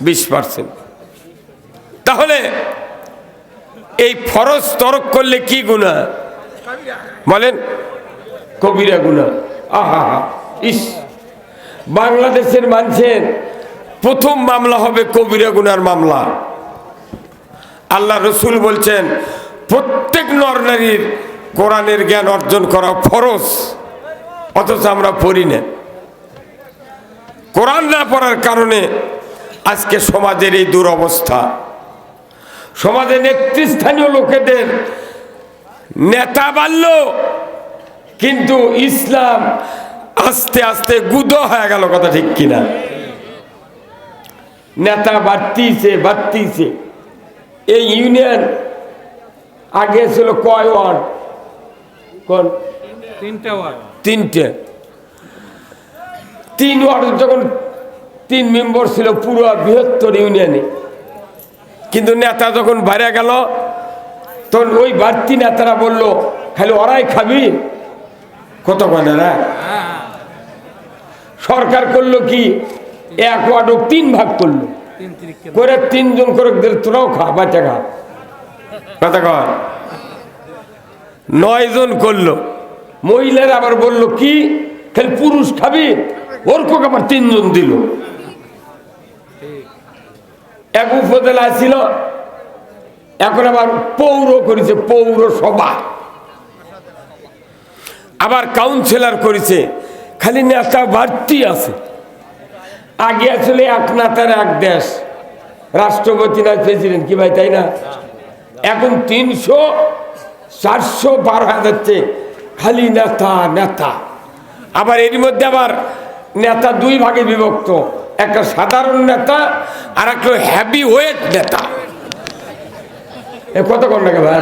20%। তাহলে এই ফরজ তরক করলে কি গুনাহ বলেন? কবিরা গুনাহ। আহা ইস, বাংলাদেশের মানুষের প্রথম মামলা হবে কবিরা গুনার মামলা। আল্লাহ রসুল বলছেন প্রত্যেক নর নারীর কোরআনের জ্ঞান অর্জন করা ফরজ, অথচ আমরা পড়ি না। কোরআন না পড়ার কারণে আজকে সমাজের এই দুরবস্থা। সমাজে নেতৃস্থানীয় লোকেদের নেতা বাড়ল, কিন্তু ইসলাম আস্তে আস্তে গুদো হয়ে গেল। কথা ঠিক কিনা? নেতা বাড়তিছে। এই ইউনিয়ন আগে ছিল কয় ওয়ার্ড? কোন? 3টে ওয়ার্ড। 3 ওয়ার্ড যখন 3 মেম্বার ছিল পুরো বৃহত্তর ইউনিয়নে, কিন্তু নেতা যখন বাইরে গেল তখন ওই বাড়তি নেতারা বলল খালি ওরাই খাবি, কত না। সরকার করলো কি, 1 ওয়ার্ড 3 ভাগ করলো, করে 3 জন করে তোরাও খা, বাচ্চা খা। কথা কর, 9 জন করলো। মহিলারা আবার বললো কি খালি পুরুষ খাবি, ওর কোক আবার 3 জন দিল। এক উপজেলা ছিল, এখন আবার পৌর করেছে, পৌরসভা। আবার কাউন্সিলর করেছে। খালি নেতা বাড়তি আছে। আগে আসলে এক নেতার এক দেশ, রাষ্ট্রপতি না প্রেসিডেন্ট, কি ভাই তাই না? এখন 300 400 পার হয়ে যাচ্ছে, খালি নেতা। আবার এর মধ্যে আবার নেতা 2 ভাগে বিভক্ত, একটা সাধারণ নেতা আর একটা হেভি ওয়েট নেতা। কত কোন নাকি ভাই?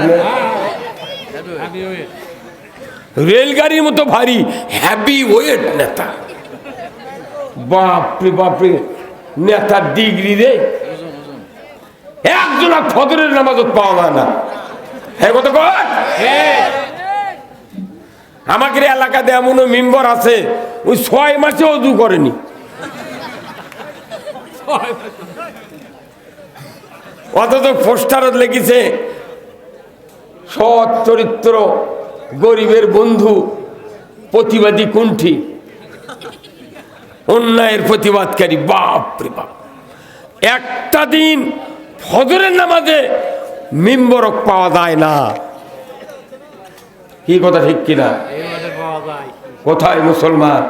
রেলগাড়ির মতো ভারী হেভি ওয়েট নেতা। বাপরে নেতার ডিগ্রি রে, একজন ফজরের নামাজত পাওয়া যায় না। হ্যাঁ কত কর। আমাদের এলাকাতে এমন মেম্বার আছে ওই 6 মাসে ওযু করেনি। অথচ পোস্টারত লিখেছে সৎ চরিত্র, গরিবের বন্ধু, প্রতিবাদী কুণ্ঠি, অন্যায়ের প্রতিবাদকারী। বাপরে বাপ, একটা দিন ফজরের নামাজে মেম্বরক পাওয়া যায় না। কি কথা ঠিক কিনা? কোথায় মুসলমান?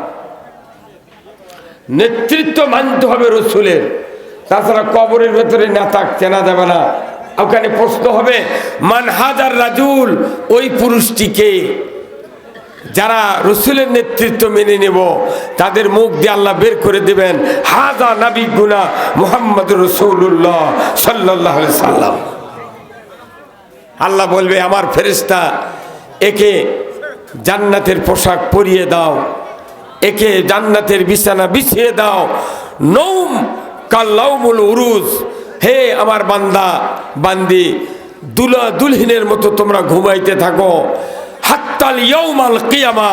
নেতৃত্ব মানতে হবে রসুলের, তাছাড়া কবরের ভেতরে নেতা চেনা যাবে না। ওখানে প্রশ্ন হবে মান হাজার রাজুল, ওই পুরুষটিকে। যারা রসুলের নেতৃত্ব মেনে নেব তাদের মুখ দিয়ে আল্লাহ বের করে দেবেন হাজা নবী গুনা মুহাম্মদ রাসূলুল্লাহ সাল্লাল্লাহু আলাইহি সাল্লাম। আল্লাহ বলবে আমার ফেরেশতা, একে জান্নাতের পোশাক পরিয়ে দাও, একে জান্নাতের বিছানা বিছিয়ে দাও। নৌম কাল্লাউমুল উরুজ, হে আমার বান্দা বান্দি, দুলা দুলহিনের মতো তোমরা ঘুমাইতে থাকো। হাত্তাল ইয়াউমাল কিয়ামা,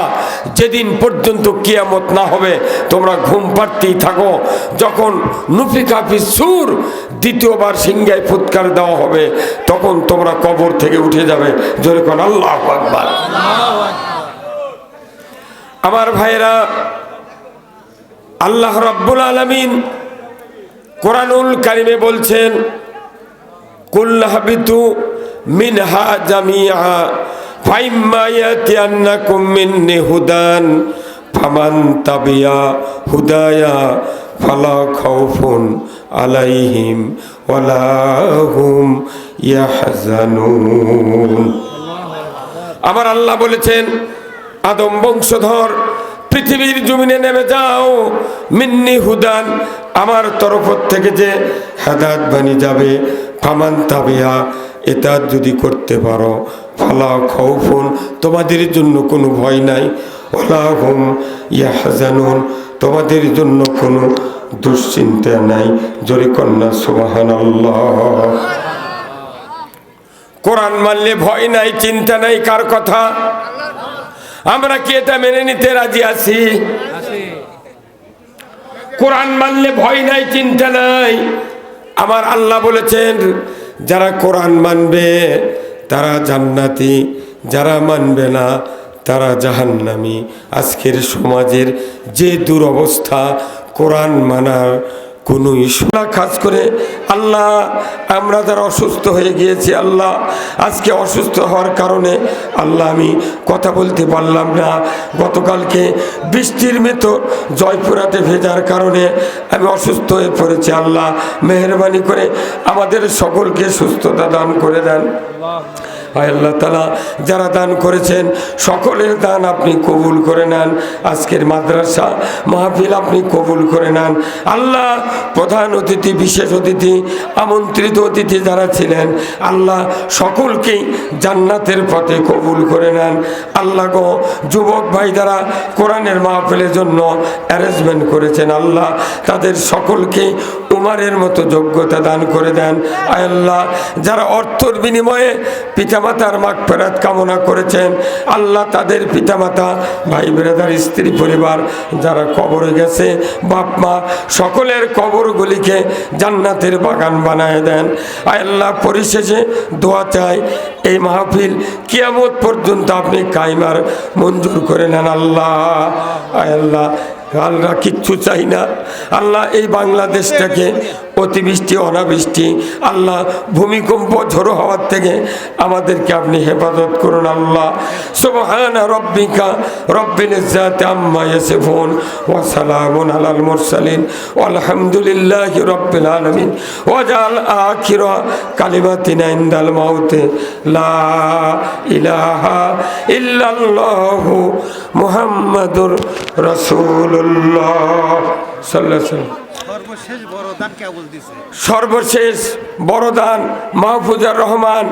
যেদিন পর্যন্ত কিয়ামত না হবে তোমরা ঘুম পাড়তেই থাকো। যখন নুফিখা ফিস সূর, দ্বিতীয়বার সিংহায় ফুৎকার দেওয়া হবে, তখন তোমরা কবর থেকে উঠে যাবে। জোরে কোন আল্লাহু আকবার। আমার ভাইরা, আল্লাহ রাব্বুল আলামিন কোরআনুল কারিমে বলছেন কুল হাবিতু মিনহা জামিআ ফাইম্মা ইয়াতিয়ান্নাকুম মিন্নি হুদান ফামান তাবিয়া হুদায়া ফালা খাউফুন আলাইহিম ওয়ালা হুম ইয়াহজানুন। আমার আল্লাহ বলেছেন আদম বংশধর পৃথিবীর জমিনে নেমে যাও, মিন্নি হুদান, আমার তরফ থেকে যে হেদায়েত বাণী যাবে, ফামান তাবিয়া, এটা যদি করতে পারো, ফালা খাউফুন, তোমাদের জন্য কোনো ভয় নাই, ওয়ালা হুম ইয়াহজানুন, তোমাদের জন্য কোনো দুশ্চিন্তা নাই। জোরে কন্যা সুবহানাল্লাহ। কোরআন মানলে ভয় নাই, চিন্তা নাই, কার কথা? আমরা কি এটা মেনে নিতে রাজি আছি? কোরআন মানলে ভয় নাই, চিন্তা নাই। আমার আল্লাহ বলেছেন যারা কোরআন মানবে তারা জান্নাতি, যারা মানবে না তারা জাহান্নামী। আজকের সমাজের যে দুরবস্থা, কোরআন মানার কোনো ইস্যু না। খাস করে আল্লাহ আমরা যারা অসুস্থ হয়ে গিয়েছি, আল্লাহ আজকে অসুস্থ হওয়ার কারণে আল্লাহ আমি কথা বলতে পারলাম না। গতকালকে বৃষ্টির মতো জয়পুরাতে ভেজার কারণে আমি অসুস্থ হয়ে পড়েছি। আল্লাহ মেহেরবানি করে আমাদের সকলকে সুস্থতা দান করে দেন। আল্লাহ তাআলা যারা দান করেছেন সকলের দান আপনি কবুল করে নেন। আজকের মাদ্রাসা মাহফিল আপনি কবুল করে নেন। আল্লাহ প্রধান অতিথি, বিশেষ অতিথি, আমন্ত্রিত অতিথি যারা ছিলেন আল্লাহ সকলকেই জান্নাতের পথে কবুল করে নেন। আল্লাহ গো যুবক ভাই যারা কোরআনের মাহফিলের জন্য অ্যারেঞ্জমেন্ট করেছেন আল্লাহ তাদের সকলকে উমারের মতো যোগ্যতা দান করে দেন। আল্লাহ যারা অর্থের বিনিময়ে পিতামাতার মাগফিরাত কামনা করেছেন আল্লাহ তাদের পিতামাতা, ভাই ব্রাদার, স্ত্রী পরিবার যারা কবরে গেছে, বাপ মা, সকলের কবরগুলিকে জান্নাতের বাগান বানায় দেন। আল্লাহ পরিশেষে দোয়া চাই এই মাহফিল কিয়ামত পর্যন্ত আপনি কায়মার মঞ্জুর করে নেন। আল্লাহ আল্লাহ আল্লাহ কিচ্ছু চাই না আল্লাহ এই বাংলাদেশটাকে অতিবৃষ্টি অনাবৃষ্টি আল্লাহ ভূমিকম্প ঝড়ো হওয়ার থেকে আমাদেরকে আপনি হেফাজত করুন। আল্লাহ সুবহানা রাব্বিকা রব্বিল ইজ্জাতি আম্মা ইয়াসিফুন ওয়া সালামুন আলাল মুরসালিন আলহামদুলিল্লাহি রাব্বিল আলামিন ওয়াজাল আখিরা কালিমাতিনা ইনদাল মাউতে লা ইলাহা ইল্লাল্লাহু মুহাম্মাদুর রাসূলুল্লাহ সাল্লাল্লাহু আলাইহি ওয়াসাল্লাম। সর্বশেষ বড় দান মাহফুজার রহমান